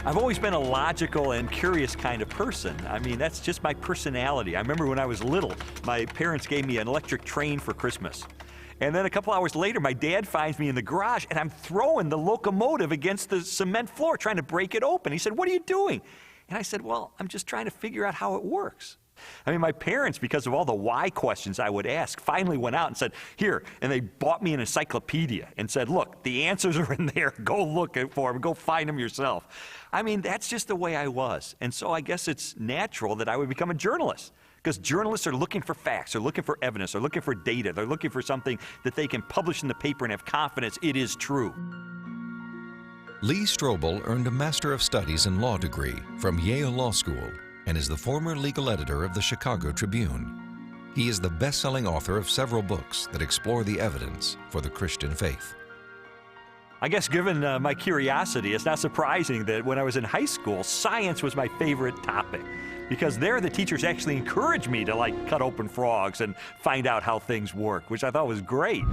I've always been a logical and curious kind of person. I mean, that's just my personality. I remember when I was little, my parents gave me an electric train for Christmas. And then a couple hours later, my dad finds me in the garage, and I'm throwing the locomotive against the cement floor, trying to break it open. He said, "What are you doing?" And I said, "Well, I'm just trying to figure out how it works." I mean, my parents, because of all the why questions I would ask, finally went out and said, "Here," and they bought me an encyclopedia and said, "Look, the answers are in there. Go look for them. Go find them yourself." I mean, that's just the way I was. And so I guess it's natural that I would become a journalist, because journalists are looking for facts, they're looking for evidence, they're looking for data, they're looking for something that they can publish in the paper and have confidence it is true. Lee Strobel earned a Master of Studies in Law degree from Yale Law School and is the former legal editor of the Chicago Tribune. He is the best-selling author of several books that explore the evidence for the Christian faith. I guess given my curiosity, it's not surprising that when I was in high school, science was my favorite topic, because there the teachers actually encouraged me to like cut open frogs and find out how things work, which I thought was great.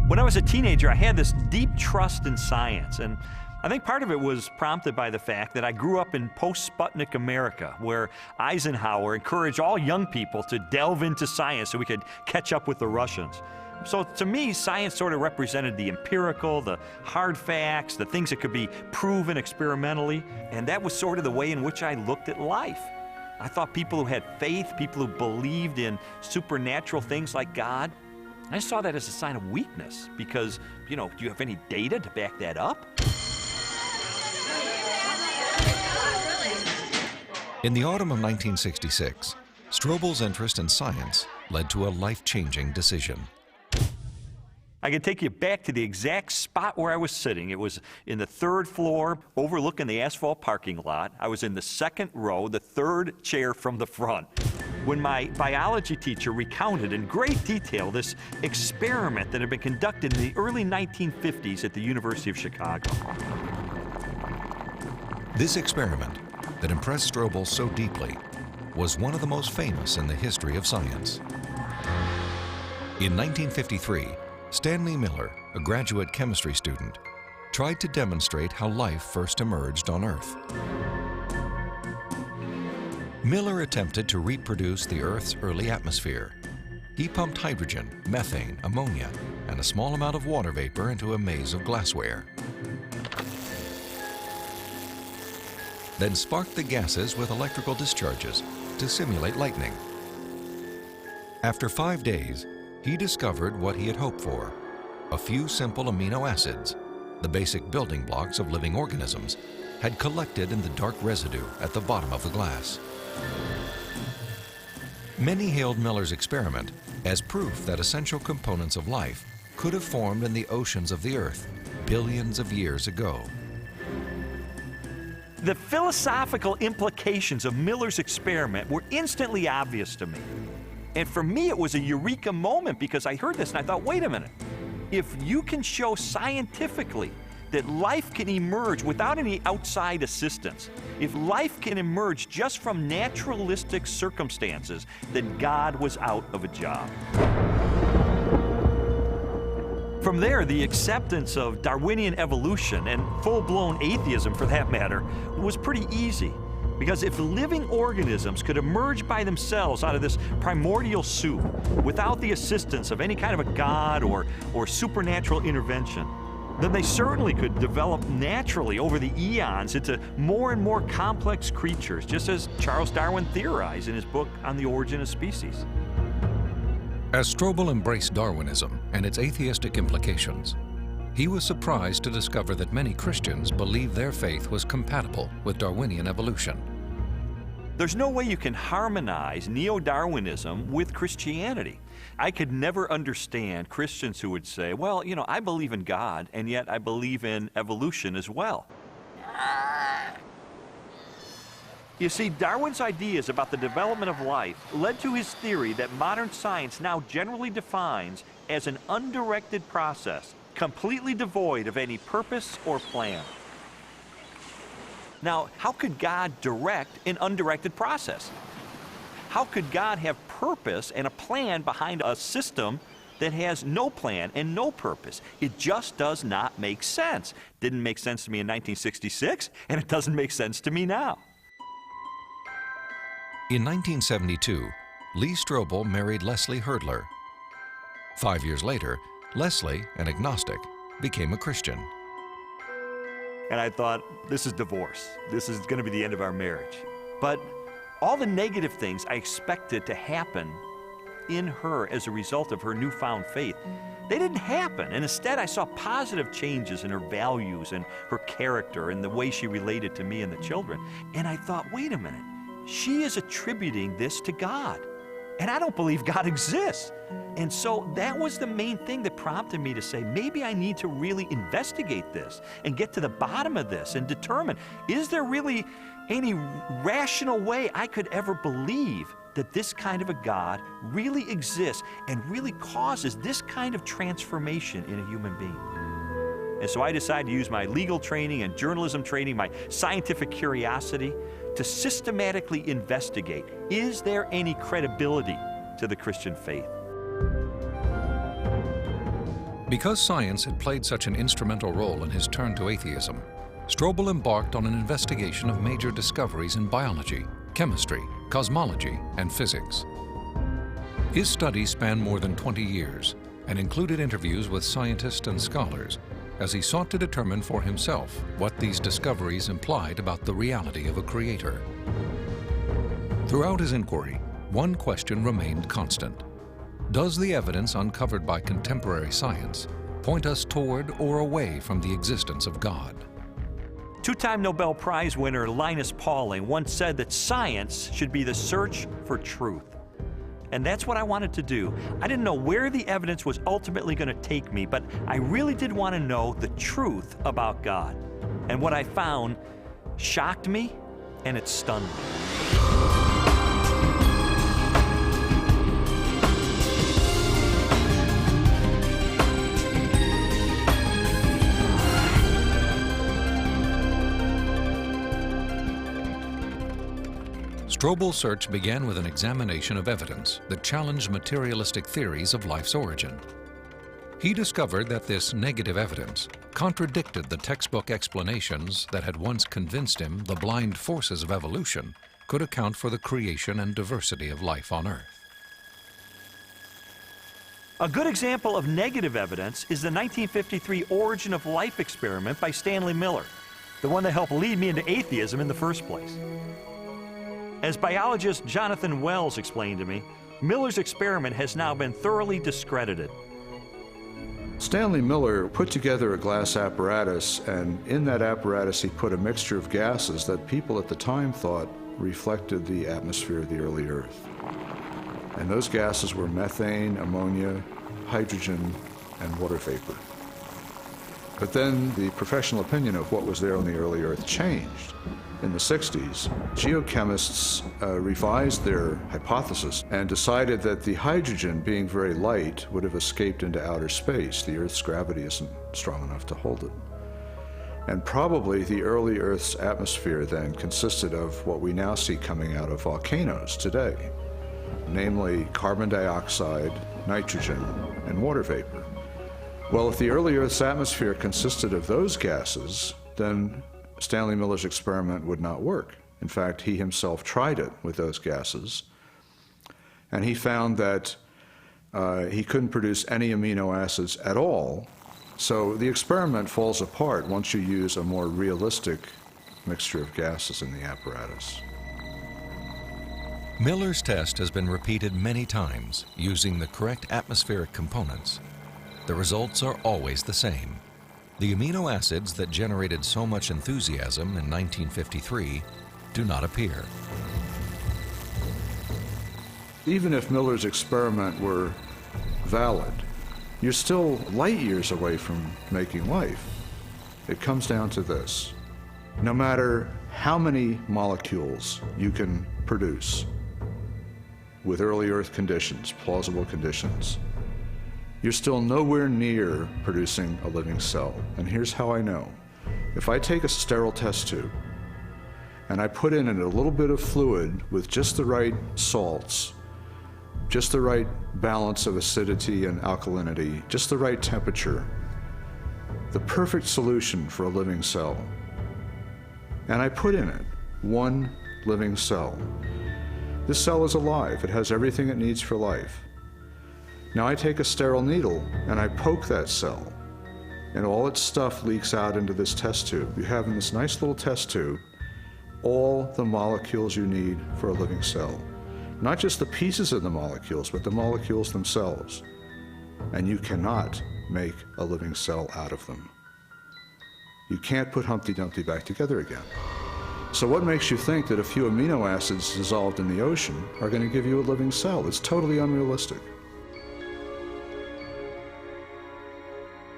When I was a teenager, I had this deep trust in science, and I think part of it was prompted by the fact that I grew up in post-Sputnik America, where Eisenhower encouraged all young people to delve into science so we could catch up with the Russians. So to me, science sort of represented the empirical, the hard facts, the things that could be proven experimentally, and that was sort of the way in which I looked at life. I thought people who had faith, people who believed in supernatural things like God, I saw that as a sign of weakness because, do you have any data to back that up? In the autumn of 1966, Strobel's interest in science led to a life-changing decision. I can take you back to the exact spot where I was sitting. It was in the third floor, overlooking the asphalt parking lot. I was in the second row, the third chair from the front, when my biology teacher recounted in great detail this experiment that had been conducted in the early 1950s at the University of Chicago. This experiment that impressed Strobel so deeply was one of the most famous in the history of science. In 1953, Stanley Miller, a graduate chemistry student, tried to demonstrate how life first emerged on Earth. Miller attempted to reproduce the Earth's early atmosphere. He pumped hydrogen, methane, ammonia, and a small amount of water vapor into a maze of glassware. Then sparked the gases with electrical discharges to simulate lightning. After 5 days, he discovered what he had hoped for: a few simple amino acids, the basic building blocks of living organisms, had collected in the dark residue at the bottom of the glass. Many hailed Miller's experiment as proof that essential components of life could have formed in the oceans of the Earth billions of years ago. The philosophical implications of Miller's experiment were instantly obvious to me. And for me, it was a eureka moment because I heard this and I thought, wait a minute. If you can show scientifically that life can emerge without any outside assistance, if life can emerge just from naturalistic circumstances, then God was out of a job. From there, the acceptance of Darwinian evolution, and full-blown atheism for that matter, was pretty easy. Because if living organisms could emerge by themselves out of this primordial soup without the assistance of any kind of a god or supernatural intervention, then they certainly could develop naturally over the eons into more and more complex creatures, just as Charles Darwin theorized in his book On the Origin of Species. As Strobel embraced Darwinism and its atheistic implications, he was surprised to discover that many Christians believed their faith was compatible with Darwinian evolution. There's no way you can harmonize neo-Darwinism with Christianity. I could never understand Christians who would say, well, I believe in God, and yet I believe in evolution as well. You see, Darwin's ideas about the development of life led to his theory that modern science now generally defines as an undirected process, completely devoid of any purpose or plan. Now, how could God direct an undirected process? How could God have purpose and a plan behind a system that has no plan and no purpose. It just does not make sense. Didn't make sense to me in 1966, and it doesn't make sense to me now. In 1972, Lee Strobel married Leslie Hurdler. 5 years later, Leslie, an agnostic, became a Christian. And I thought, this is divorce. This is going to be the end of our marriage. But all the negative things I expected to happen in her as a result of her newfound faith, they didn't happen. And instead, I saw positive changes in her values and her character and the way she related to me and the children. And I thought, wait a minute, she is attributing this to God. And I don't believe God exists. And so that was the main thing that prompted me to say, maybe I need to really investigate this and get to the bottom of this and determine, is there really any rational way I could ever believe that this kind of a God really exists and really causes this kind of transformation in a human being? And so I decided to use my legal training and journalism training, my scientific curiosity, to systematically investigate, is there any credibility to the Christian faith? Because science had played such an instrumental role in his turn to atheism, Strobel embarked on an investigation of major discoveries in biology, chemistry, cosmology, and physics. His studies spanned more than 20 years and included interviews with scientists and scholars as he sought to determine for himself what these discoveries implied about the reality of a creator. Throughout his inquiry, one question remained constant. Does the evidence uncovered by contemporary science point us toward or away from the existence of God? Two-time Nobel Prize winner Linus Pauling once said that science should be the search for truth. And that's what I wanted to do. I didn't know where the evidence was ultimately going to take me, but I really did want to know the truth about God. And what I found shocked me and it stunned me. Strobel's search began with an examination of evidence that challenged materialistic theories of life's origin. He discovered that this negative evidence contradicted the textbook explanations that had once convinced him the blind forces of evolution could account for the creation and diversity of life on Earth. A good example of negative evidence is the 1953 Origin of Life experiment by Stanley Miller, the one that helped lead me into atheism in the first place. As biologist Jonathan Wells explained to me, Miller's experiment has now been thoroughly discredited. Stanley Miller put together a glass apparatus, and in that apparatus he put a mixture of gases that people at the time thought reflected the atmosphere of the early Earth. And those gases were methane, ammonia, hydrogen, and water vapor. But then the professional opinion of what was there on the early Earth changed. In the 60s, geochemists revised their hypothesis and decided that the hydrogen, being very light, would have escaped into outer space. The Earth's gravity isn't strong enough to hold it. And probably the early Earth's atmosphere then consisted of what we now see coming out of volcanoes today, namely carbon dioxide, nitrogen, and water vapor. Well, if the early Earth's atmosphere consisted of those gases, then Stanley Miller's experiment would not work. In fact, he himself tried it with those gases, and he found that he couldn't produce any amino acids at all. So the experiment falls apart once you use a more realistic mixture of gases in the apparatus. Miller's test has been repeated many times using the correct atmospheric components. The results are always the same. The amino acids that generated so much enthusiasm in 1953 do not appear. Even if Miller's experiment were valid, you're still light years away from making life. It comes down to this. No matter how many molecules you can produce with early Earth conditions, plausible conditions, you're still nowhere near producing a living cell. And here's how I know. If I take a sterile test tube and I put in it a little bit of fluid with just the right salts, just the right balance of acidity and alkalinity, just the right temperature, the perfect solution for a living cell. And I put in it one living cell. This cell is alive. It has everything it needs for life. Now I take a sterile needle and I poke that cell, and all its stuff leaks out into this test tube. You have in this nice little test tube all the molecules you need for a living cell. Not just the pieces of the molecules, but the molecules themselves. And you cannot make a living cell out of them. You can't put Humpty Dumpty back together again. So what makes you think that a few amino acids dissolved in the ocean are going to give you a living cell? It's totally unrealistic.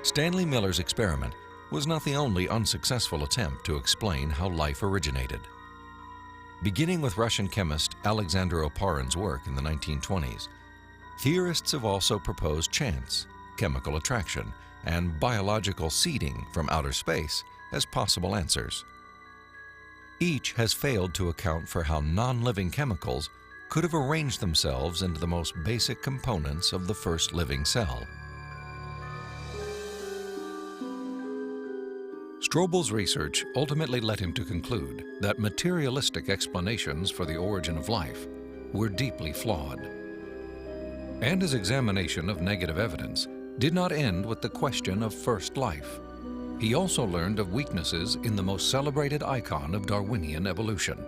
Stanley Miller's experiment was not the only unsuccessful attempt to explain how life originated. Beginning with Russian chemist Alexander Oparin's work in the 1920s, theorists have also proposed chance, chemical attraction, and biological seeding from outer space as possible answers. Each has failed to account for how non-living chemicals could have arranged themselves into the most basic components of the first living cell. Strobel's research ultimately led him to conclude that materialistic explanations for the origin of life were deeply flawed. And his examination of negative evidence did not end with the question of first life. He also learned of weaknesses in the most celebrated icon of Darwinian evolution.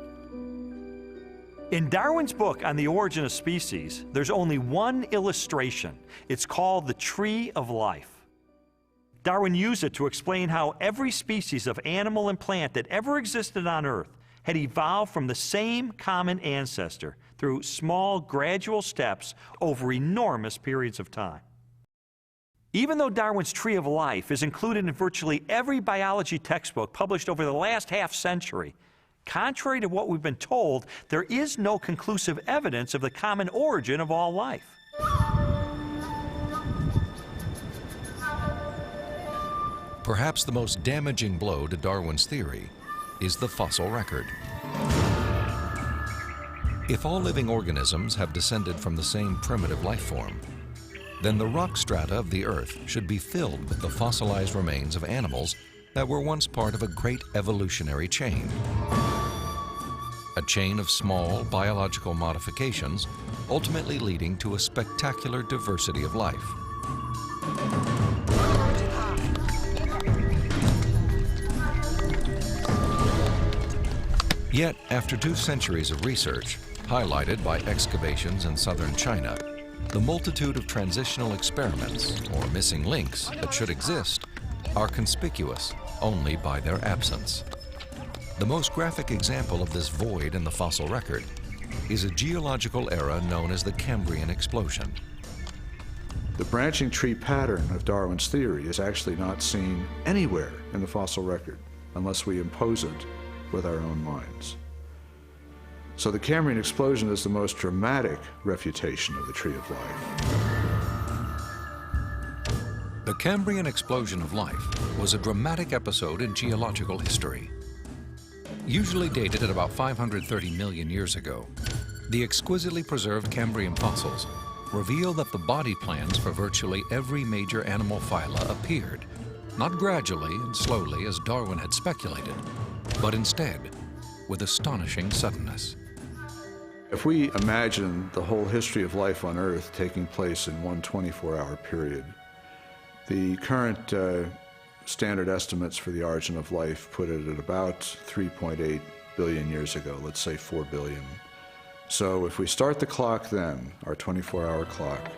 In Darwin's book on the origin of species, there's only one illustration. It's called the Tree of Life. Darwin used it to explain how every species of animal and plant that ever existed on Earth had evolved from the same common ancestor through small, gradual steps over enormous periods of time. Even though Darwin's Tree of Life is included in virtually every biology textbook published over the last half-century, contrary to what we've been told, there is no conclusive evidence of the common origin of all life. Perhaps the most damaging blow to Darwin's theory is the fossil record. If all living organisms have descended from the same primitive life form, then the rock strata of the Earth should be filled with the fossilized remains of animals that were once part of a great evolutionary chain. A chain of small biological modifications, ultimately leading to a spectacular diversity of life. Yet, after 2 centuries of research, highlighted by excavations in southern China, the multitude of transitional experiments, or missing links, that should exist are conspicuous only by their absence. The most graphic example of this void in the fossil record is a geological era known as the Cambrian explosion. The branching tree pattern of Darwin's theory is actually not seen anywhere in the fossil record unless we impose it with our own minds. So the Cambrian explosion is the most dramatic refutation of the Tree of Life. The Cambrian explosion of life was a dramatic episode in geological history. Usually dated at about 530 million years ago, the exquisitely preserved Cambrian fossils reveal that the body plans for virtually every major animal phyla appeared, not gradually and slowly as Darwin had speculated, but instead with astonishing suddenness. If we imagine the whole history of life on Earth taking place in one 24-hour period, the current standard estimates for the origin of life put it at about 3.8 billion years ago, let's say 4 billion. So if we start the clock then, our 24-hour clock,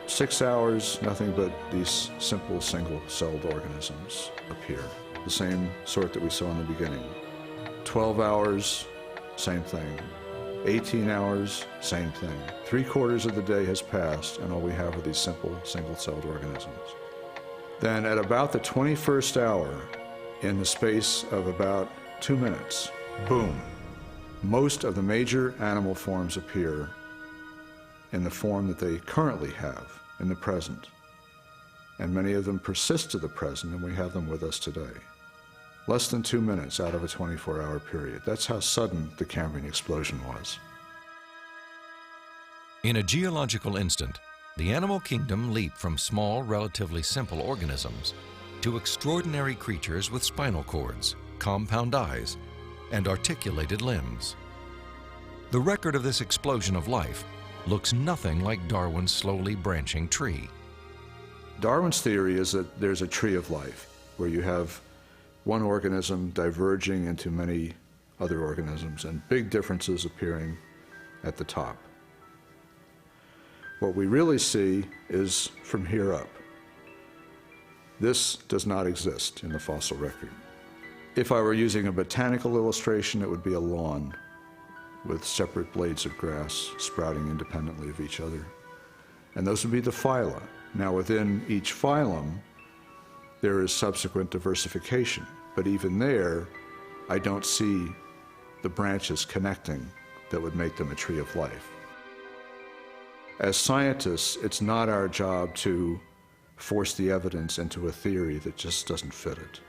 6 hours, nothing but these simple single-celled organisms appear, the same sort that we saw in the beginning. 12 hours, same thing. 18 hours, same thing. 3/4 of the day has passed, and all we have are these simple single-celled organisms. Then at about the 21st hour, in the space of about 2 minutes, boom, most of the major animal forms appear in the form that they currently have in the present. And many of them persist to the present, and we have them with us today. Less than 2 minutes out of a 24-hour period. That's how sudden the Cambrian explosion was. In a geological instant, the animal kingdom leaped from small, relatively simple organisms to extraordinary creatures with spinal cords, compound eyes, and articulated limbs. The record of this explosion of life looks nothing like Darwin's slowly branching tree. Darwin's theory is that there's a tree of life where you have one organism diverging into many other organisms and big differences appearing at the top. What we really see is from here up. This does not exist in the fossil record. If I were using a botanical illustration, it would be a lawn with separate blades of grass sprouting independently of each other. And those would be the phyla. Now, within each phylum, there is subsequent diversification. But even there, I don't see the branches connecting that would make them a tree of life. As scientists, it's not our job to force the evidence into a theory that just doesn't fit it.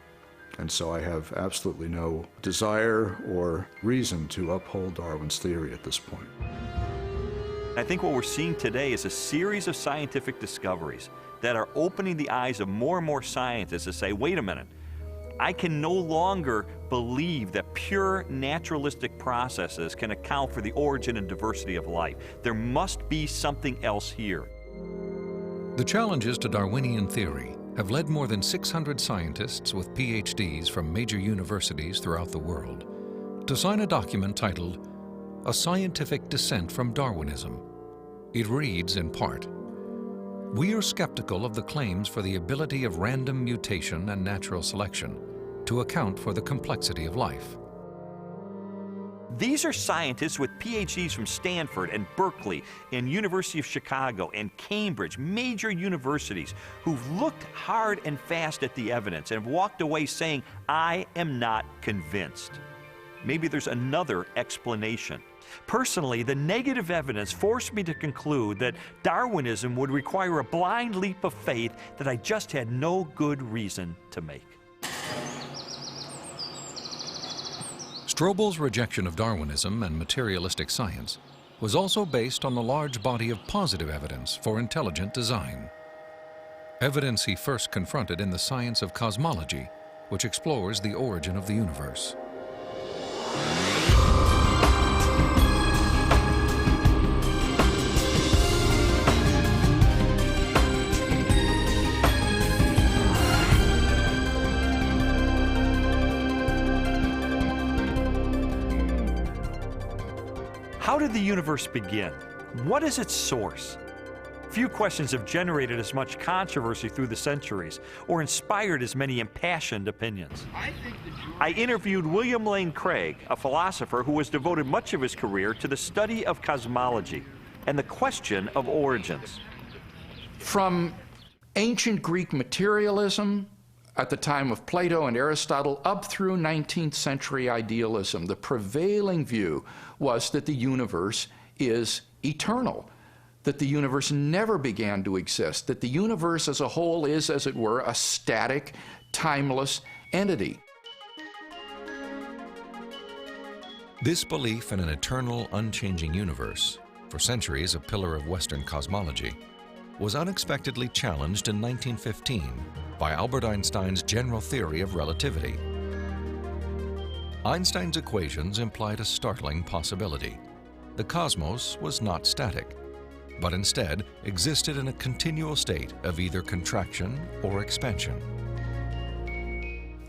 And so I have absolutely no desire or reason to uphold Darwin's theory at this point. I think what we're seeing today is a series of scientific discoveries that are opening the eyes of more and more scientists to say, wait a minute, I can no longer believe that pure naturalistic processes can account for the origin and diversity of life. There must be something else here. The challenges to Darwinian theory have led more than 600 scientists with PhDs from major universities throughout the world to sign a document titled A Scientific Dissent from Darwinism. It reads in part, "We are skeptical of the claims for the ability of random mutation and natural selection to account for the complexity of life." These are scientists with PhDs from Stanford and Berkeley and University of Chicago and Cambridge, major universities, who've looked hard and fast at the evidence and have walked away saying, I am not convinced. Maybe there's another explanation. Personally, the negative evidence forced me to conclude that Darwinism would require a blind leap of faith that I just had no good reason to make. Strobel's rejection of Darwinism and materialistic science was also based on the large body of positive evidence for intelligent design. Evidence he first confronted in the science of cosmology, which explores the origin of the universe. How did the universe begin? What is its source? Few questions have generated as much controversy through the centuries or inspired as many impassioned opinions. I interviewed William Lane Craig, a philosopher who has devoted much of his career to the study of cosmology and the question of origins. From ancient Greek materialism at the time of Plato and Aristotle up through 19th century idealism, the prevailing view was that the universe is eternal, that the universe never began to exist, that the universe as a whole is, as it were, a static, timeless entity. This belief in an eternal, unchanging universe, for centuries a pillar of Western cosmology, was unexpectedly challenged in 1915 by Albert Einstein's general theory of relativity. Einstein's equations implied a startling possibility. The cosmos was not static, but instead existed in a continual state of either contraction or expansion.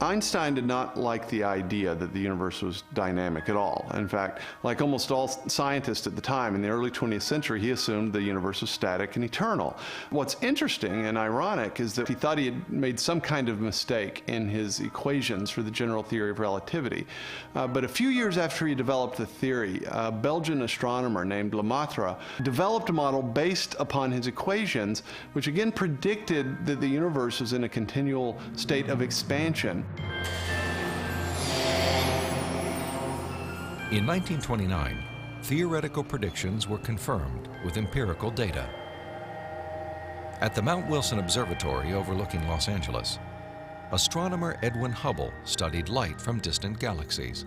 Einstein did not like the idea that the universe was dynamic at all. In fact, like almost all scientists at the time in the early 20th century, he assumed the universe was static and eternal. What's interesting and ironic is that he thought he had made some kind of mistake in his equations for the general theory of relativity. But a few years after he developed the theory, a Belgian astronomer named Lemaitre developed a model based upon his equations, which again predicted that the universe was in a continual state of expansion. In 1929, theoretical predictions were confirmed with empirical data. At the Mount Wilson Observatory overlooking Los Angeles, astronomer Edwin Hubble studied light from distant galaxies.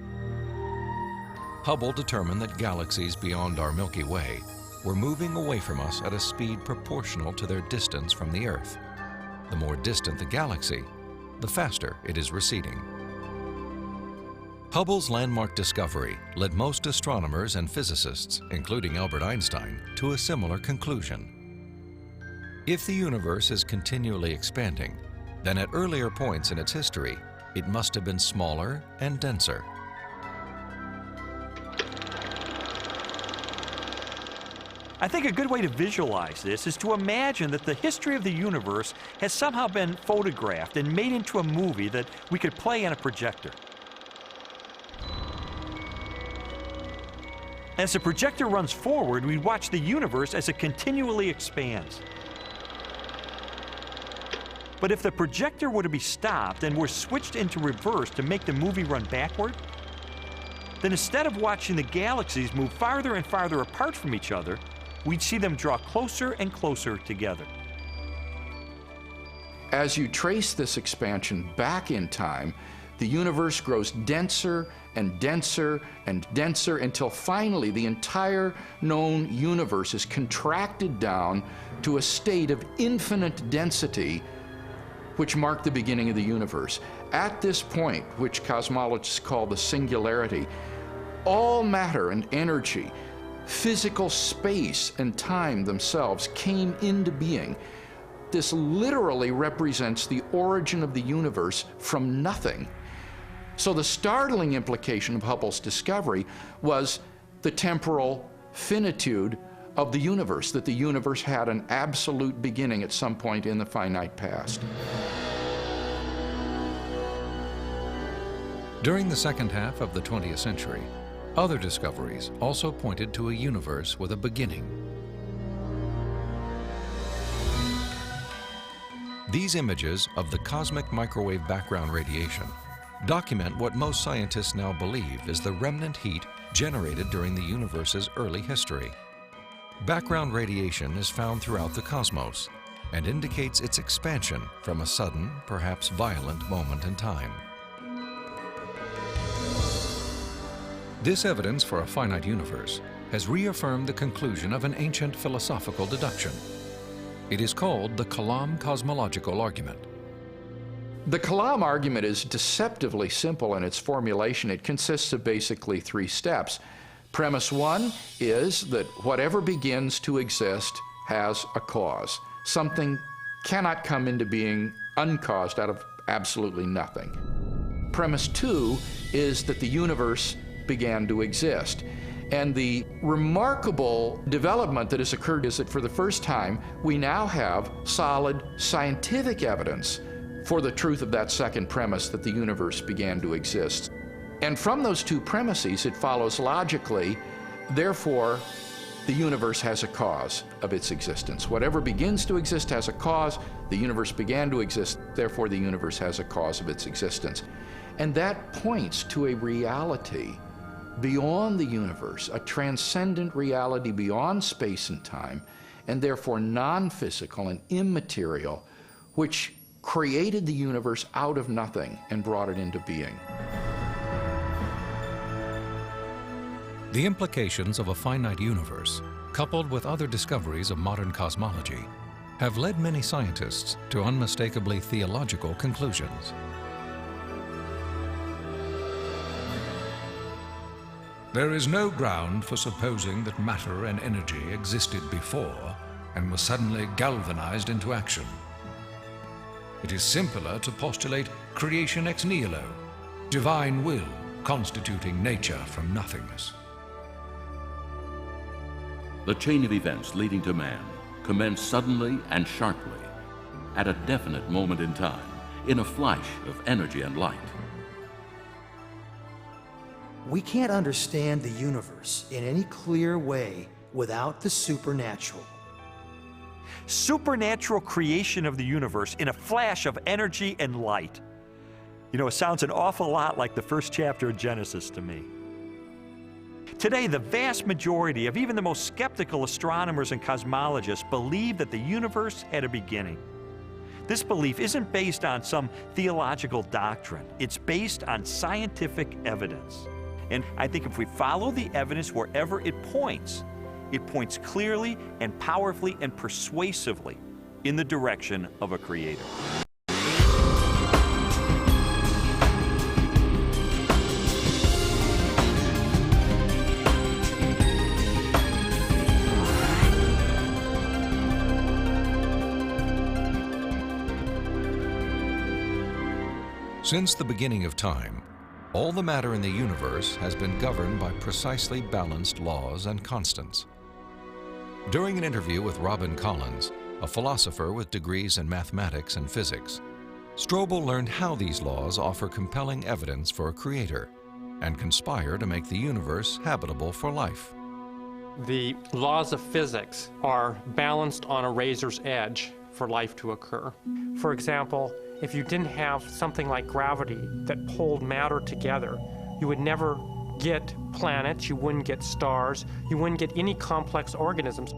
Hubble determined that galaxies beyond our Milky Way were moving away from us at a speed proportional to their distance from the Earth. The more distant the galaxy, the faster it is receding. Hubble's landmark discovery led most astronomers and physicists, including Albert Einstein, to a similar conclusion. If the universe is continually expanding, then at earlier points in its history, it must have been smaller and denser. I think a good way to visualize this is to imagine that the history of the universe has somehow been photographed and made into a movie that we could play on a projector. As the projector runs forward, we watch the universe as it continually expands. But if the projector were to be stopped and were switched into reverse to make the movie run backward, then instead of watching the galaxies move farther and farther apart from each other, we'd see them draw closer and closer together. As you trace this expansion back in time, the universe grows denser and denser and denser until finally the entire known universe is contracted down to a state of infinite density, which marked the beginning of the universe. At this point, which cosmologists call the singularity, all matter and energy, physical space and time themselves came into being. This literally represents the origin of the universe from nothing. So the startling implication of Hubble's discovery was the temporal finitude of the universe, that the universe had an absolute beginning at some point in the finite past. During the second half of the 20th century, other discoveries also pointed to a universe with a beginning. These images of the cosmic microwave background radiation document what most scientists now believe is the remnant heat generated during the universe's early history. Background radiation is found throughout the cosmos and indicates its expansion from a sudden, perhaps violent moment in time. This evidence for a finite universe has reaffirmed the conclusion of an ancient philosophical deduction. It is called the Kalam cosmological argument. The Kalam argument is deceptively simple in its formulation. It consists of basically three steps. Premise one is that whatever begins to exist has a cause. Something cannot come into being uncaused out of absolutely nothing. Premise two is that the universe began to exist. And the remarkable development that has occurred is that for the first time, we now have solid scientific evidence for the truth of that second premise, that the universe began to exist. And from those two premises, it follows logically, therefore, the universe has a cause of its existence. Whatever begins to exist has a cause. The universe began to exist, therefore the universe has a cause of its existence. And that points to a reality beyond the universe, a transcendent reality beyond space and time, and therefore non-physical and immaterial, which created the universe out of nothing and brought it into being. The implications of a finite universe, coupled with other discoveries of modern cosmology, have led many scientists to unmistakably theological conclusions. There is no ground for supposing that matter and energy existed before and were suddenly galvanized into action. It is simpler to postulate creation ex nihilo, divine will constituting nature from nothingness. The chain of events leading to man commenced suddenly and sharply, at a definite moment in time, in a flash of energy and light. We can't understand the universe in any clear way without the supernatural. Supernatural creation of the universe in a flash of energy and light. You know, it sounds an awful lot like the first chapter of Genesis to me. Today, the vast majority of even the most skeptical astronomers and cosmologists believe that the universe had a beginning. This belief isn't based on some theological doctrine. It's based on scientific evidence. And I think if we follow the evidence wherever it points, it points clearly and powerfully and persuasively in the direction of a creator. Since the beginning of time, all the matter in the universe has been governed by precisely balanced laws and constants. During an interview with Robin Collins, a philosopher with degrees in mathematics and physics, Strobel learned how these laws offer compelling evidence for a creator and conspire to make the universe habitable for life. The laws of physics are balanced on a razor's edge for life to occur. For example, if you didn't have something like gravity that pulled matter together, you would never get planets, you wouldn't get stars, you wouldn't get any complex organisms.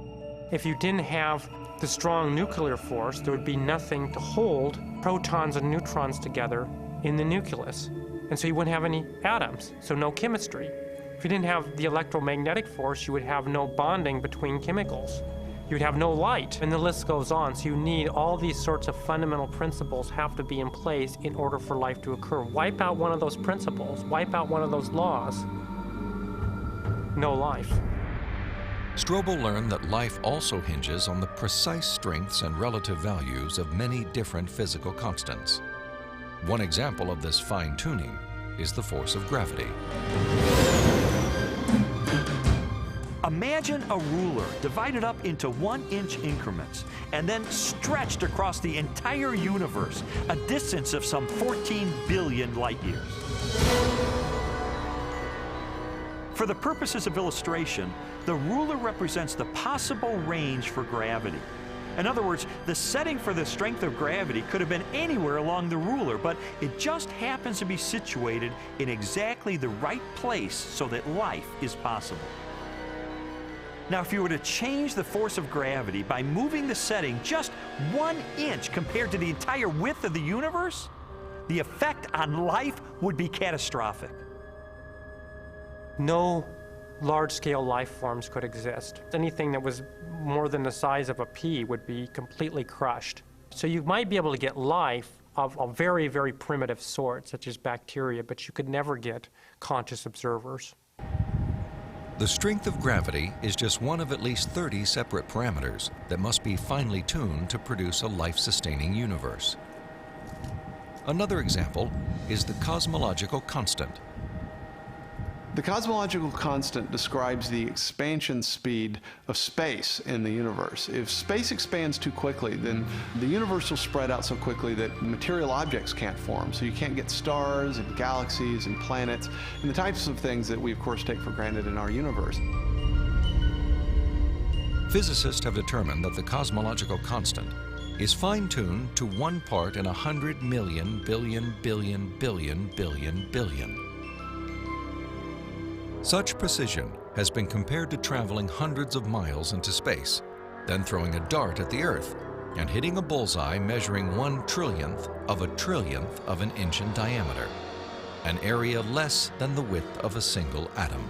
If you didn't have the strong nuclear force, there would be nothing to hold protons and neutrons together in the nucleus. And so you wouldn't have any atoms, so no chemistry. If you didn't have the electromagnetic force, you would have no bonding between chemicals. You'd have no light, and the list goes on. So you need all these sorts of fundamental principles have to be in place in order for life to occur. Wipe out one of those principles, wipe out one of those laws, no life. Strobel learned that life also hinges on the precise strengths and relative values of many different physical constants. One example of this fine-tuning is the force of gravity. Imagine a ruler divided up into 1-inch increments and then stretched across the entire universe, a distance of some 14 billion light years. For the purposes of illustration, the ruler represents the possible range for gravity. In other words, the setting for the strength of gravity could have been anywhere along the ruler, but it just happens to be situated in exactly the right place so that life is possible. Now, if you were to change the force of gravity by moving the setting just 1 inch compared to the entire width of the universe, the effect on life would be catastrophic. No large-scale life forms could exist. Anything that was more than the size of a pea would be completely crushed. So you might be able to get life of a very, very primitive sort, such as bacteria, but you could never get conscious observers. The strength of gravity is just one of at least 30 separate parameters that must be finely tuned to produce a life-sustaining universe. Another example is the cosmological constant. The cosmological constant describes the expansion speed of space in the universe. If space expands too quickly, then the universe will spread out so quickly that material objects can't form. So you can't get stars and galaxies and planets and the types of things that we, of course, take for granted in our universe. Physicists have determined that the cosmological constant is fine-tuned to 1 part in 100 million billion billion billion billion billion. Such precision has been compared to traveling hundreds of miles into space, then throwing a dart at the Earth and hitting a bullseye measuring 1/trillionth of an inch in diameter, an area less than the width of a single atom.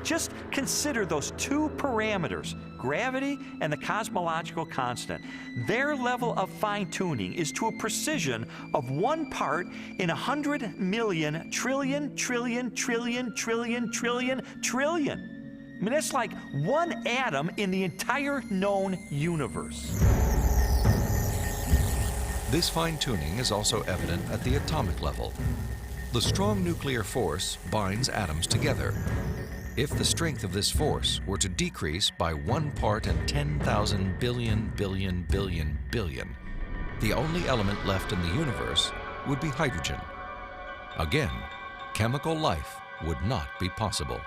Just consider those two parameters, gravity and the cosmological constant. Their level of fine-tuning is to a precision of 1 part in 100 million trillion, trillion, trillion, trillion, trillion, trillion. I mean, that's like 1 atom in the entire known universe. This fine-tuning is also evident at the atomic level. The strong nuclear force binds atoms together. If the strength of this force were to decrease by 1 part in 10,000 billion billion billion billion, the only element left in the universe would be hydrogen. Again, chemical life would not be possible.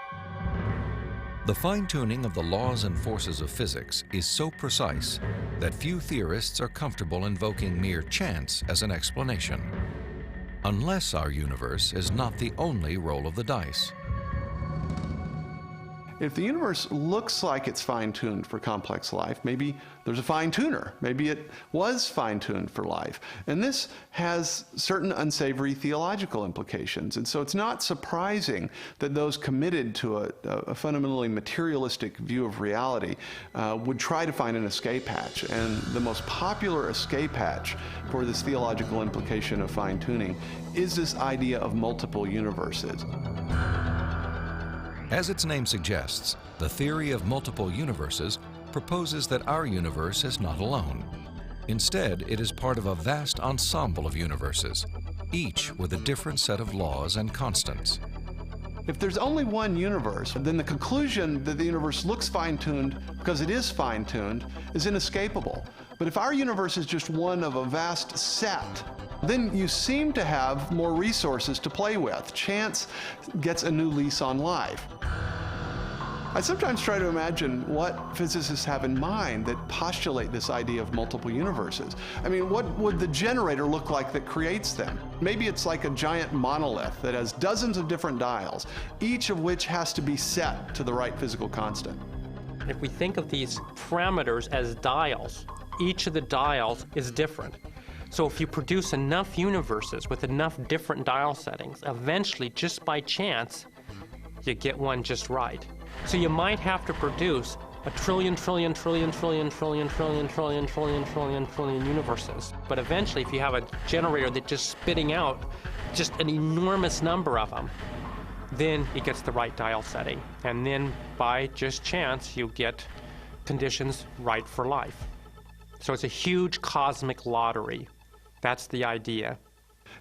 The fine-tuning of the laws and forces of physics is so precise that few theorists are comfortable invoking mere chance as an explanation, unless our universe is not the only roll of the dice. If the universe looks like it's fine-tuned for complex life, maybe there's a fine-tuner. Maybe it was fine-tuned for life. And this has certain unsavory theological implications. And so it's not surprising that those committed to a fundamentally materialistic view of reality would try to find an escape hatch. And the most popular escape hatch for this theological implication of fine-tuning is this idea of multiple universes. As its name suggests, the theory of multiple universes proposes that our universe is not alone. Instead, it is part of a vast ensemble of universes, each with a different set of laws and constants. If there's only one universe, then the conclusion that the universe looks fine-tuned because it is fine-tuned is inescapable. But if our universe is just one of a vast set, then you seem to have more resources to play with. Chance gets a new lease on life. I sometimes try to imagine what physicists have in mind that postulate this idea of multiple universes. I mean, what would the generator look like that creates them? Maybe it's like a giant monolith that has dozens of different dials, each of which has to be set to the right physical constant. If we think of these parameters as dials, each of the dials is different. So if you produce enough universes with enough different dial settings, eventually, just by chance, you get one just right. So you might have to produce a trillion universes. But eventually, if you have a generator that's just spitting out just an enormous number of them, then it gets the right dial setting. And then by just chance, you get conditions right for life. So it's a huge cosmic lottery. That's the idea.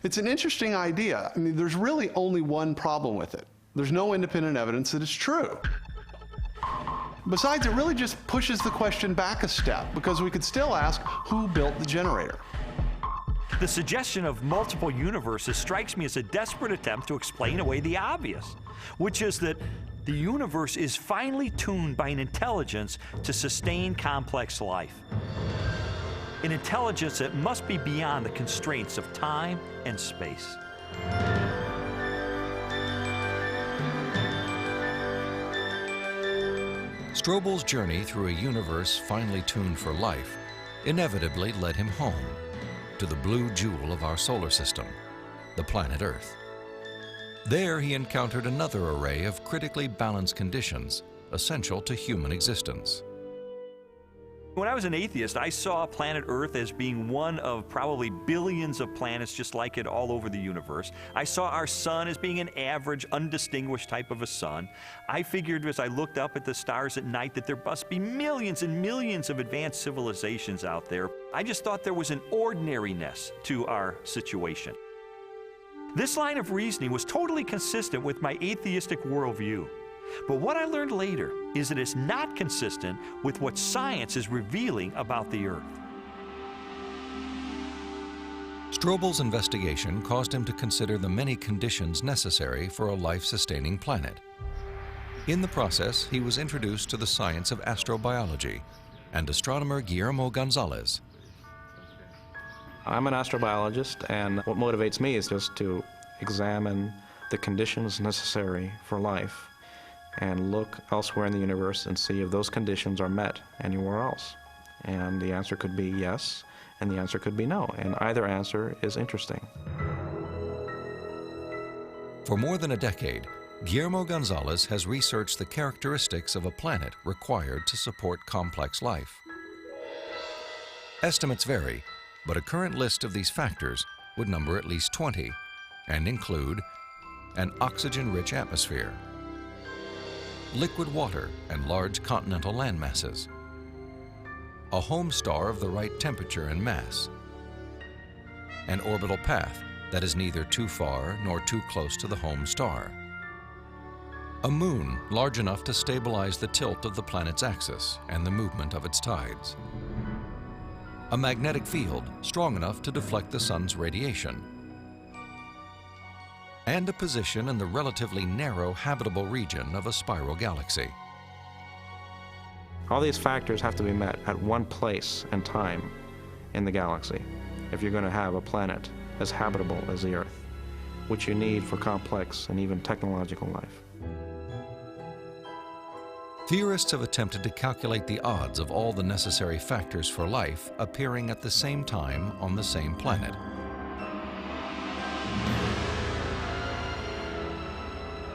It's an interesting idea. I mean, there's really only one problem with it. There's no independent evidence that it's true. Besides, it really just pushes the question back a step, because we could still ask, who built the generator? The suggestion of multiple universes strikes me as a desperate attempt to explain away the obvious, which is that the universe is finely tuned by an intelligence to sustain complex life. An intelligence that must be beyond the constraints of time and space. Strobel's journey through a universe finely tuned for life inevitably led him home, to the blue jewel of our solar system, the planet Earth. There he encountered another array of critically balanced conditions essential to human existence. When I was an atheist, I saw planet Earth as being one of probably billions of planets just like it all over the universe. I saw our sun as being an average, undistinguished type of a sun. I figured as I looked up at the stars at night that there must be millions and millions of advanced civilizations out there. I just thought there was an ordinariness to our situation. This line of reasoning was totally consistent with my atheistic worldview. But what I learned later is that it's not consistent with what science is revealing about the Earth. Strobel's investigation caused him to consider the many conditions necessary for a life-sustaining planet. In the process, he was introduced to the science of astrobiology and astronomer Guillermo Gonzalez. I'm an astrobiologist, and what motivates me is just to examine the conditions necessary for life and look elsewhere in the universe and see if those conditions are met anywhere else. And the answer could be yes, and the answer could be no, and either answer is interesting. For more than a decade, Guillermo Gonzalez has researched the characteristics of a planet required to support complex life. Estimates vary, but a current list of these factors would number at least 20 and include an oxygen-rich atmosphere, liquid water and large continental landmasses, a home star of the right temperature and mass, an orbital path that is neither too far nor too close to the home star, a moon large enough to stabilize the tilt of the planet's axis and the movement of its tides, a magnetic field strong enough to deflect the sun's radiation, and a position in the relatively narrow habitable region of a spiral galaxy. All these factors have to be met at one place and time in the galaxy if you're going to have a planet as habitable as the Earth, which you need for complex and even technological life. Theorists have attempted to calculate the odds of all the necessary factors for life appearing at the same time on the same planet.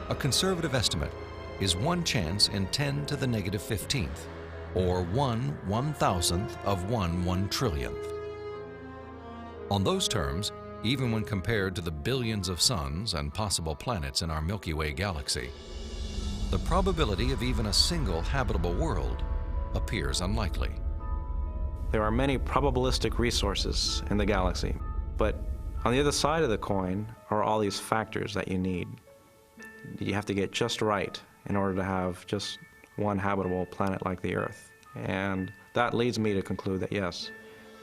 A conservative estimate is 1 chance in 10 to the negative 15th, or 1/1000th of 1 trillionth. On those terms, even when compared to the billions of suns and possible planets in our Milky Way galaxy, the probability of even a single habitable world appears unlikely. There are many probabilistic resources in the galaxy, but on the other side of the coin are all these factors that you need. You have to get just right in order to have just one habitable planet like the Earth. And that leads me to conclude that yes,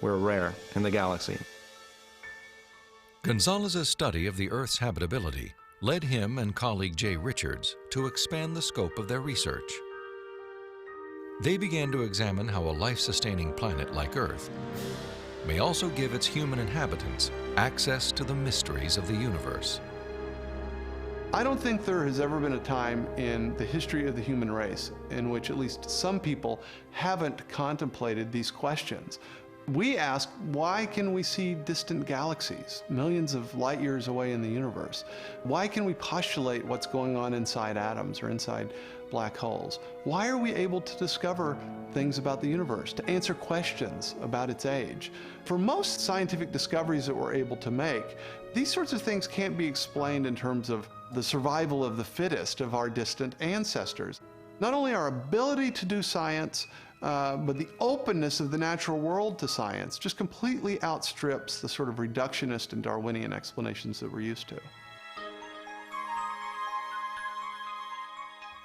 we're rare in the galaxy. Gonzalez's study of the Earth's habitability led him and colleague Jay Richards to expand the scope of their research. They began to examine how a life-sustaining planet like Earth may also give its human inhabitants access to the mysteries of the universe. I don't think there has ever been a time in the history of the human race in which at least some people haven't contemplated these questions. We ask, why can we see distant galaxies, millions of light years away in the universe? Why can we postulate what's going on inside atoms or inside black holes? Why are we able to discover things about the universe, to answer questions about its age? For most scientific discoveries that we're able to make, these sorts of things can't be explained in terms of the survival of the fittest of our distant ancestors. Not only our ability to do science, but the openness of the natural world to science just completely outstrips the sort of reductionist and Darwinian explanations that we're used to.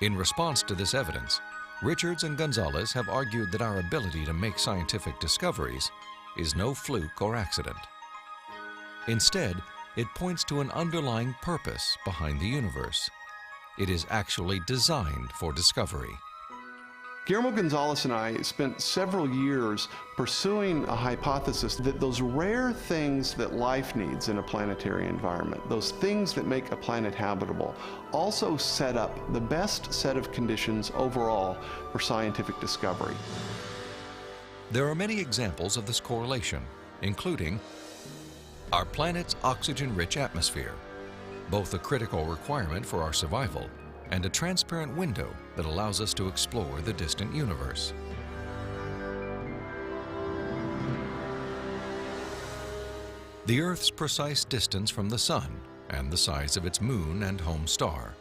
In response to this evidence, Richards and Gonzalez have argued that our ability to make scientific discoveries is no fluke or accident. Instead, it points to an underlying purpose behind the universe. It is actually designed for discovery. Guillermo Gonzalez and I spent several years pursuing a hypothesis that those rare things that life needs in a planetary environment, those things that make a planet habitable, also set up the best set of conditions overall for scientific discovery. There are many examples of this correlation, including our planet's oxygen-rich atmosphere, both a critical requirement for our survival and a transparent window that allows us to explore the distant universe. The Earth's precise distance from the Sun and the size of its moon and home star.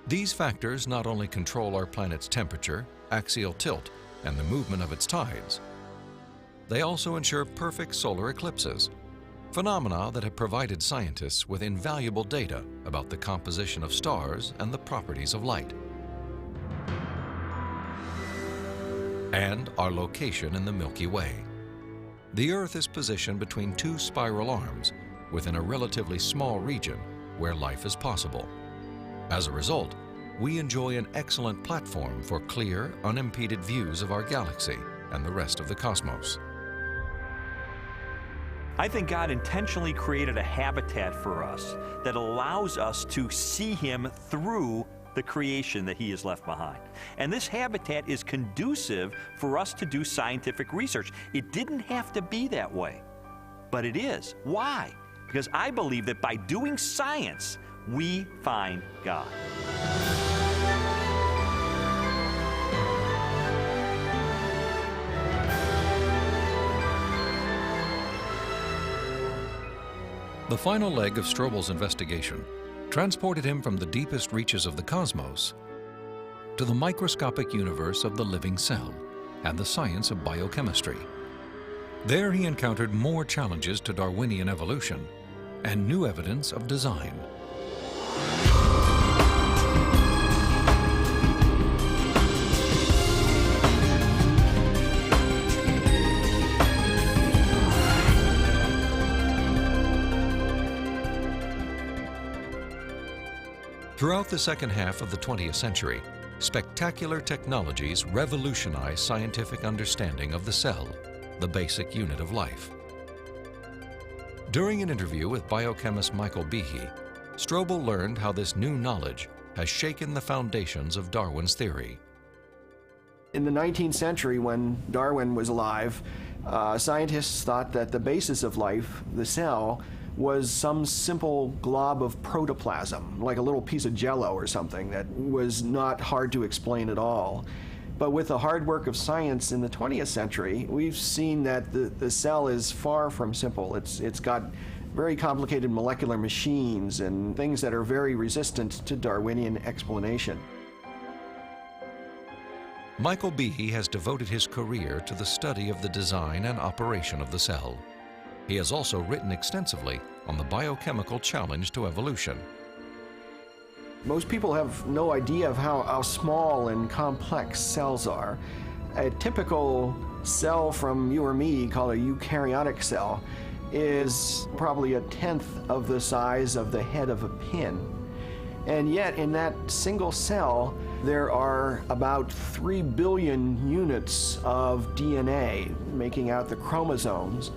These factors not only control our planet's temperature, axial tilt, and the movement of its tides, they also ensure perfect solar eclipses, phenomena that have provided scientists with invaluable data about the composition of stars and the properties of light. And our location in the Milky Way. The Earth is positioned between 2 spiral arms within a relatively small region where life is possible. As a result, we enjoy an excellent platform for clear, unimpeded views of our galaxy and the rest of the cosmos. I think God intentionally created a habitat for us that allows us to see Him through the creation that He has left behind. And this habitat is conducive for us to do scientific research. It didn't have to be that way, but it is. Why? Because I believe that by doing science, we find God. The final leg of Strobel's investigation transported him from the deepest reaches of the cosmos to the microscopic universe of the living cell and the science of biochemistry. There he encountered more challenges to Darwinian evolution and new evidence of design. Throughout the second half of the 20th century, spectacular technologies revolutionized scientific understanding of the cell, the basic unit of life. During an interview with biochemist Michael Behe, Strobel learned how this new knowledge has shaken the foundations of Darwin's theory In the 19th century, when Darwin was alive, scientists thought that the basis of life, the cell, was some simple glob of protoplasm, like a little piece of jello or something that was not hard to explain at all. But with the hard work of science in the 20th century, we've seen that the cell is far from simple. It's got very complicated molecular machines and things that are very resistant to Darwinian explanation. Michael Behe has devoted his career to the study of the design and operation of the cell. He has also written extensively on the biochemical challenge to evolution. Most people have no idea of how small and complex cells are. A typical cell from you or me, called a eukaryotic cell, is probably 1/10 of the size of the head of a pin. And yet, in that single cell, there are about 3 billion units of DNA, making out the chromosomes.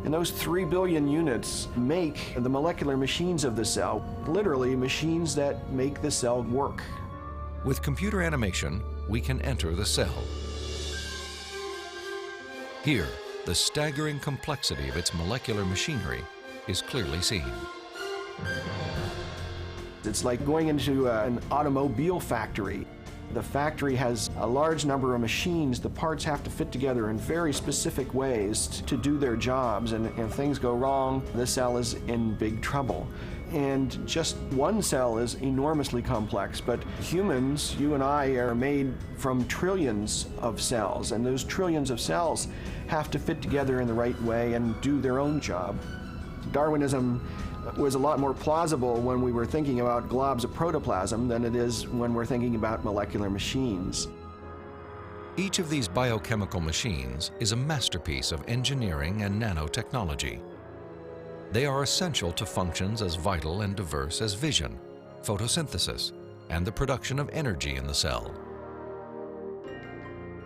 And those 3 billion units make the molecular machines of the cell, literally machines that make the cell work. With computer animation, we can enter the cell. Here, the staggering complexity of its molecular machinery is clearly seen. It's like going into an automobile factory. The factory has a large number of machines. The parts have to fit together in very specific ways to do their jobs, and if things go wrong, the cell is in big trouble. And just one cell is enormously complex, but humans, you and I, are made from trillions of cells, and those trillions of cells have to fit together in the right way and do their own job. Darwinism was a lot more plausible when we were thinking about globs of protoplasm than it is when we're thinking about molecular machines. Each of these biochemical machines is a masterpiece of engineering and nanotechnology. They are essential to functions as vital and diverse as vision, photosynthesis, and the production of energy in the cell.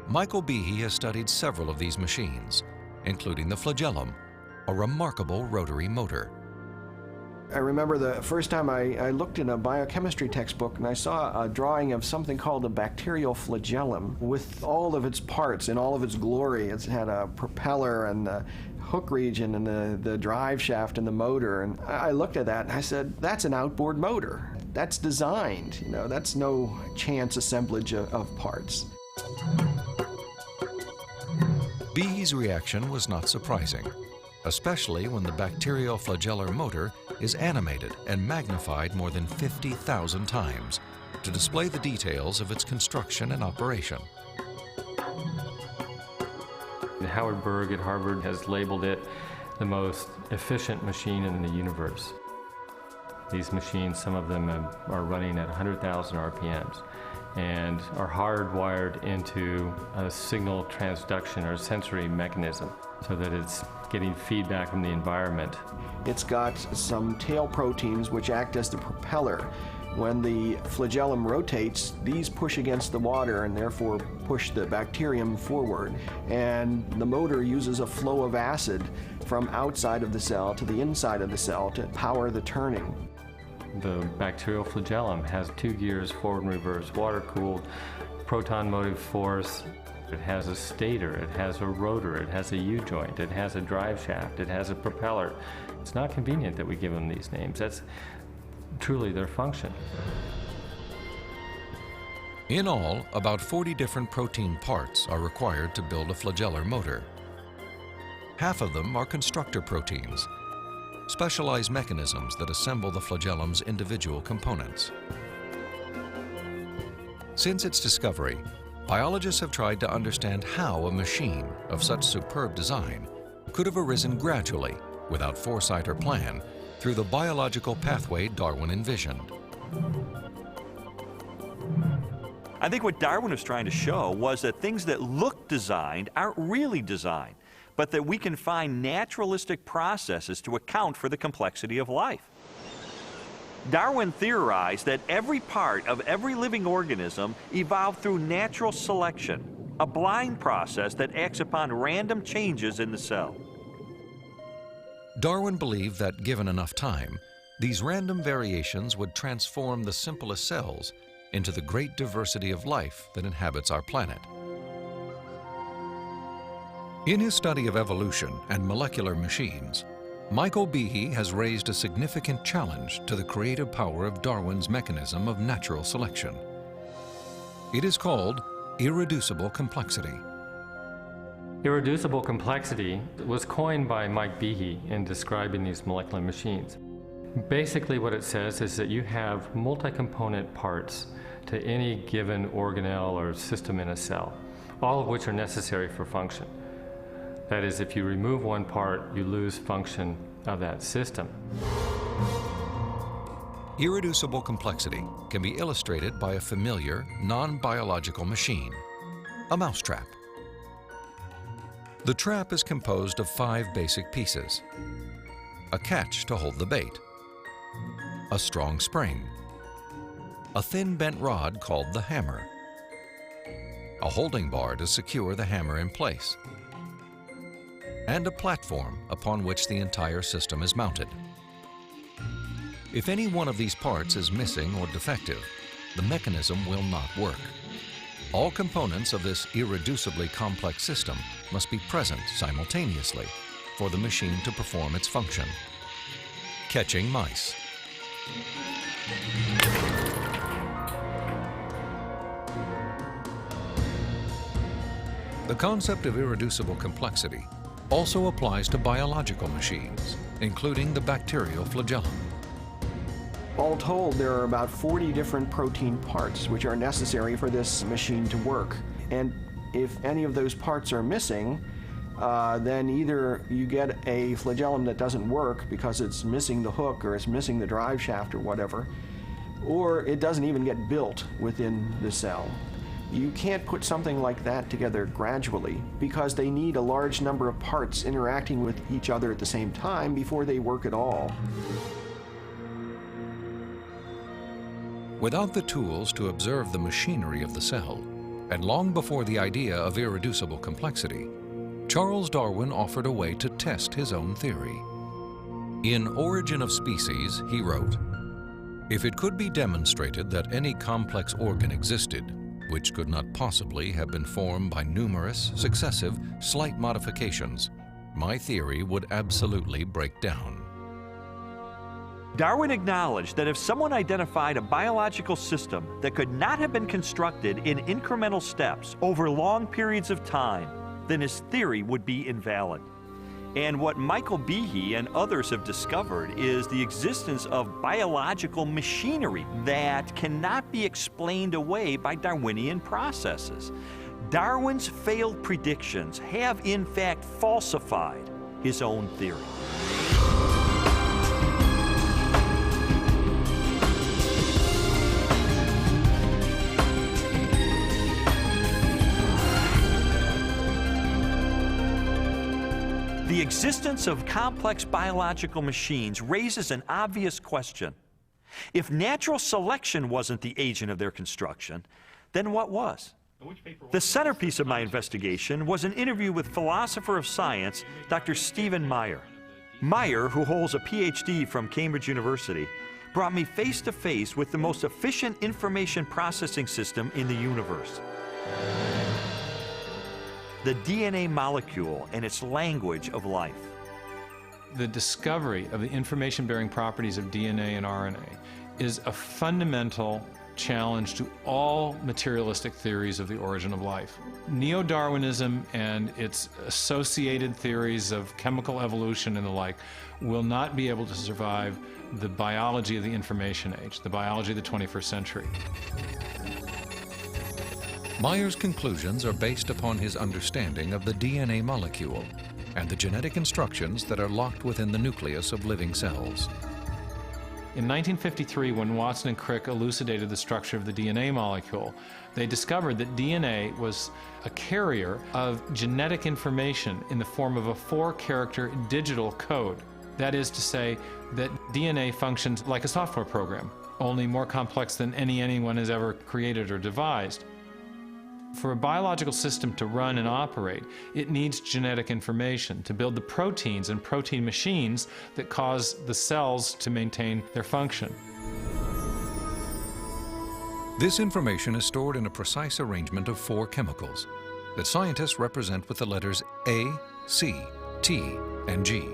Michael Behe has studied several of these machines, including the flagellum, a remarkable rotary motor. I remember the first time I looked in a biochemistry textbook and I saw a drawing of something called a bacterial flagellum with all of its parts in all of its glory. It had a propeller and the hook region and the drive shaft and the motor. And I looked at that and I said, that's an outboard motor. That's designed, you know, that's no chance assemblage of parts. Behe's reaction was not surprising, especially when the bacterial flagellar motor is animated and magnified more than 50,000 times to display the details of its construction and operation. Howard Berg at Harvard has labeled it the most efficient machine in the universe. These machines, some of them are running at 100,000 RPMs and are hardwired into a signal transduction or sensory mechanism so that it's getting feedback from the environment. It's got some tail proteins which act as the propeller. When the flagellum rotates, these push against the water and therefore push the bacterium forward. And the motor uses a flow of acid from outside of the cell to the inside of the cell to power the turning. The bacterial flagellum has 2 gears, forward and reverse, water-cooled, proton motive force. It has a stator, it has a rotor, it has a U-joint, it has a drive shaft, it has a propeller. It's not convenient that we give them these names. That's truly their function. In all, about 40 different protein parts are required to build a flagellar motor. Half of them are constructor proteins, specialized mechanisms that assemble the flagellum's individual components. Since its discovery, biologists have tried to understand how a machine of such superb design could have arisen gradually, without foresight or plan, through the biological pathway Darwin envisioned. I think what Darwin was trying to show was that things that look designed aren't really designed, but that we can find naturalistic processes to account for the complexity of life. Darwin theorized that every part of every living organism evolved through natural selection, a blind process that acts upon random changes in the cell. Darwin believed that, given enough time, these random variations would transform the simplest cells into the great diversity of life that inhabits our planet. In his study of evolution and molecular machines, Michael Behe has raised a significant challenge to the creative power of Darwin's mechanism of natural selection. It is called irreducible complexity. Irreducible complexity was coined by Mike Behe in describing these molecular machines. Basically what it says is that you have multi-component parts to any given organelle or system in a cell, all of which are necessary for function. That is, if you remove one part, you lose function of that system. Irreducible complexity can be illustrated by a familiar, non-biological machine, a mousetrap. The trap is composed of 5 basic pieces: a catch to hold the bait, a strong spring, a thin bent rod called the hammer, a holding bar to secure the hammer in place, and a platform upon which the entire system is mounted. If any one of these parts is missing or defective, the mechanism will not work. All components of this irreducibly complex system must be present simultaneously for the machine to perform its function. Catching mice. The concept of irreducible complexity also applies to biological machines, including the bacterial flagellum. All told, there are about 40 different protein parts which are necessary for this machine to work. And if any of those parts are missing, then either you get a flagellum that doesn't work because it's missing the hook or it's missing the drive shaft or whatever, or it doesn't even get built within the cell. You can't put something like that together gradually because they need a large number of parts interacting with each other at the same time before they work at all. Without the tools to observe the machinery of the cell, and long before the idea of irreducible complexity, Charles Darwin offered a way to test his own theory. In Origin of Species, he wrote, "If it could be demonstrated that any complex organ existed, which could not possibly have been formed by numerous, successive, slight modifications, my theory would absolutely break down." Darwin acknowledged that if someone identified a biological system that could not have been constructed in incremental steps over long periods of time, then his theory would be invalid. And what Michael Behe and others have discovered is the existence of biological machinery that cannot be explained away by Darwinian processes. Darwin's failed predictions have in fact falsified his own theory. The existence of complex biological machines raises an obvious question. If natural selection wasn't the agent of their construction, then what was? The centerpiece of my investigation was an interview with philosopher of science, Dr. Stephen Meyer. Meyer, who holds a PhD from Cambridge University, brought me face to face with the most efficient information processing system in the universe. The DNA molecule and its language of life. The discovery of the information-bearing properties of DNA and RNA is a fundamental challenge to all materialistic theories of the origin of life. Neo-Darwinism and its associated theories of chemical evolution and the like will not be able to survive the biology of the information age, the biology of the 21st century. Meyer's conclusions are based upon his understanding of the DNA molecule and the genetic instructions that are locked within the nucleus of living cells. In 1953, when Watson and Crick elucidated the structure of the DNA molecule, they discovered that DNA was a carrier of genetic information in the form of a 4-character digital code. That is to say that DNA functions like a software program, only more complex than anyone has ever created or devised. For a biological system to run and operate, it needs genetic information to build the proteins and protein machines that cause the cells to maintain their function. This information is stored in a precise arrangement of 4 chemicals: that scientists represent with the letters A, C, T, and G.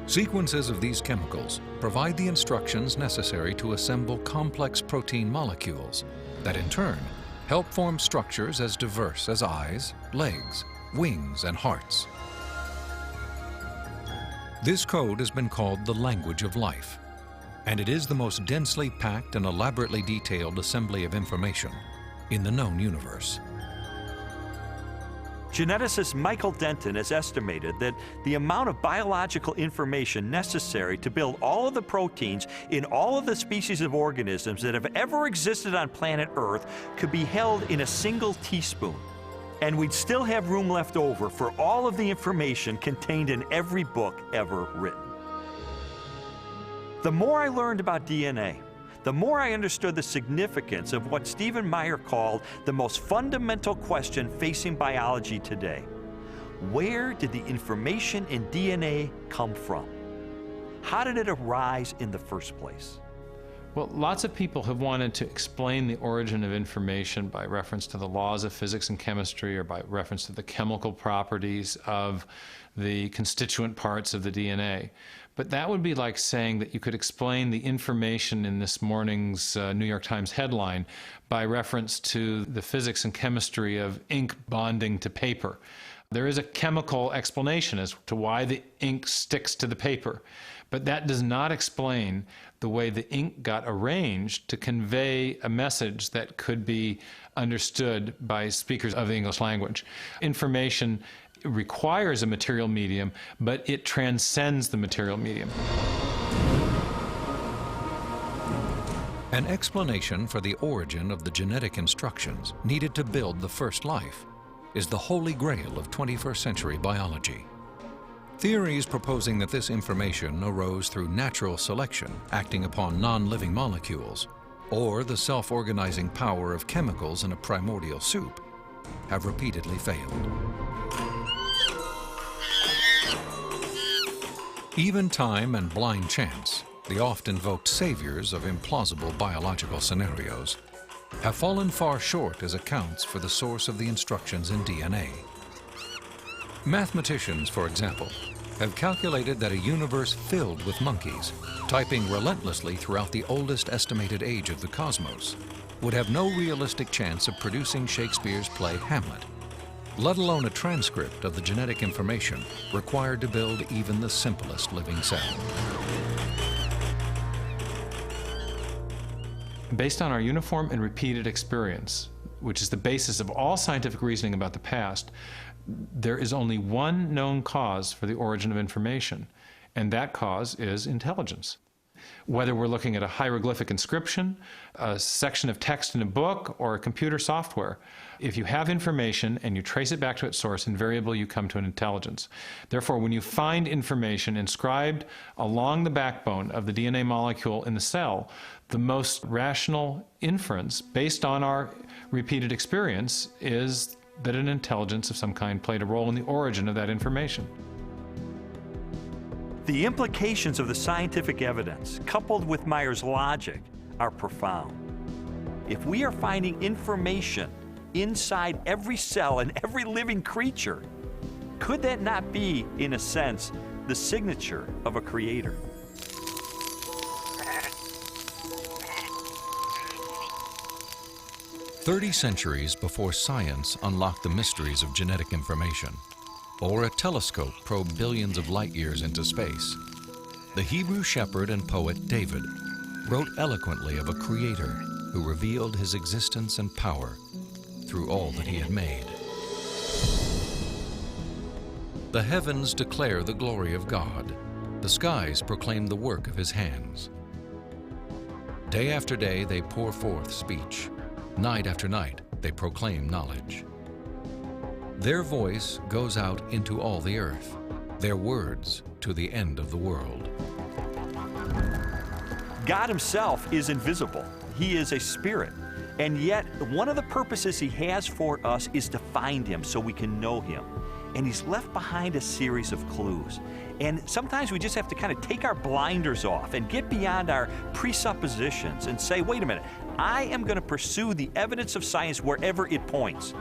Sequences of these chemicals provide the instructions necessary to assemble complex protein molecules that in turn help form structures as diverse as eyes, legs, wings, and hearts. This code has been called the language of life, and it is the most densely packed and elaborately detailed assembly of information in the known universe. Geneticist Michael Denton has estimated that the amount of biological information necessary to build all of the proteins in all of the species of organisms that have ever existed on planet Earth could be held in a single teaspoon. And we'd still have room left over for all of the information contained in every book ever written. The more I learned about DNA, the more I understood the significance of what Stephen Meyer called the most fundamental question facing biology today. Where did the information in DNA come from? How did it arise in the first place? Well, lots of people have wanted to explain the origin of information by reference to the laws of physics and chemistry, or by reference to the chemical properties of the constituent parts of the DNA. But that would be like saying that you could explain the information in this morning's New York Times headline by reference to the physics and chemistry of ink bonding to paper. There is a chemical explanation as to why the ink sticks to the paper, but that does not explain the way the ink got arranged to convey a message that could be understood by speakers of the English language. Information requires a material medium, but it transcends the material medium. An explanation for the origin of the genetic instructions needed to build the first life is the holy grail of 21st century biology. Theories proposing that this information arose through natural selection acting upon non-living molecules, or the self-organizing power of chemicals in a primordial soup, have repeatedly failed. Even time and blind chance, the oft-invoked saviors of implausible biological scenarios, have fallen far short as accounts for the source of the instructions in DNA. Mathematicians, for example, have calculated that a universe filled with monkeys, typing relentlessly throughout the oldest estimated age of the cosmos, would have no realistic chance of producing Shakespeare's play Hamlet, let alone a transcript of the genetic information required to build even the simplest living cell. Based on our uniform and repeated experience, which is the basis of all scientific reasoning about the past, there is only one known cause for the origin of information, and that cause is intelligence. Whether we're looking at a hieroglyphic inscription, a section of text in a book, or a computer software, if you have information and you trace it back to its source, invariably you come to an intelligence. Therefore, when you find information inscribed along the backbone of the DNA molecule in the cell, the most rational inference, based on our repeated experience, is that an intelligence of some kind played a role in the origin of that information. The implications of the scientific evidence, coupled with Meyer's logic, are profound. If we are finding information inside every cell and every living creature, could that not be, in a sense, the signature of a creator? "30 centuries before science unlocked the mysteries of genetic information, or a telescope probed billions of light years into space, the Hebrew shepherd and poet David wrote eloquently of a creator who revealed his existence and power through all that he had made. The heavens declare the glory of God. The skies proclaim the work of his hands. Day after day they pour forth speech. Night after night they proclaim knowledge. Their voice goes out into all the earth, their words to the end of the world." God himself is invisible. He is a spirit. And yet, one of the purposes he has for us is to find him so we can know him. And he's left behind a series of clues. And sometimes we just have to kind of take our blinders off and get beyond our presuppositions and say, wait a minute, I am going to pursue the evidence of science wherever it points.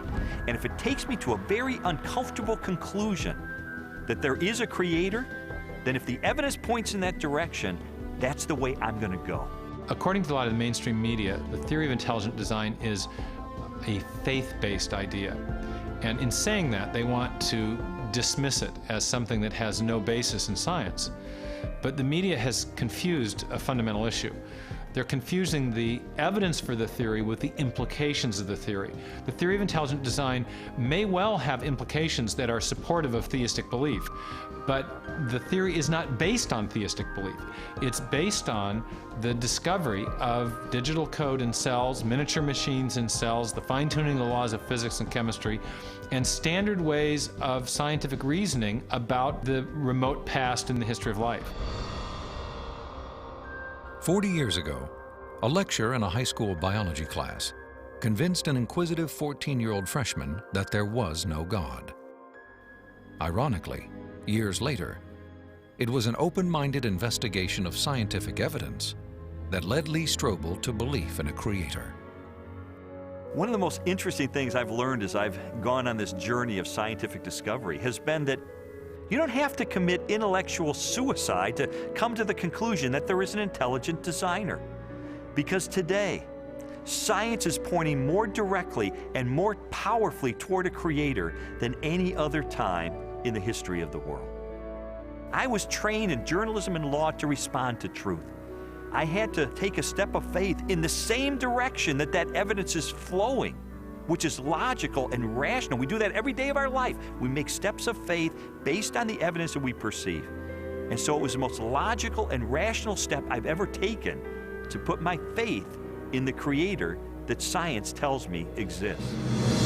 And if it takes me to a very uncomfortable conclusion that there is a creator, then if the evidence points in that direction, that's the way I'm going to go. According to a lot of the mainstream media, the theory of intelligent design is a faith-based idea. And in saying that, they want to dismiss it as something that has no basis in science. But the media has confused a fundamental issue. They're confusing the evidence for the theory with the implications of the theory. The theory of intelligent design may well have implications that are supportive of theistic belief, but the theory is not based on theistic belief. It's based on the discovery of digital code in cells, miniature machines in cells, the fine-tuning of the laws of physics and chemistry, and standard ways of scientific reasoning about the remote past in the history of life. 40 years ago, a lecturer in a high school biology class convinced an inquisitive 14-year-old freshman that there was no God. Ironically, years later, it was an open-minded investigation of scientific evidence that led Lee Strobel to belief in a creator. One of the most interesting things I've learned as I've gone on this journey of scientific discovery has been that you don't have to commit intellectual suicide to come to the conclusion that there is an intelligent designer. Because today, science is pointing more directly and more powerfully toward a creator than any other time in the history of the world. I was trained in journalism and law to respond to truth. I had to take a step of faith in the same direction that evidence is flowing, which is logical and rational. We do that every day of our life. We make steps of faith based on the evidence that we perceive. And so it was the most logical and rational step I've ever taken to put my faith in the creator that science tells me exists.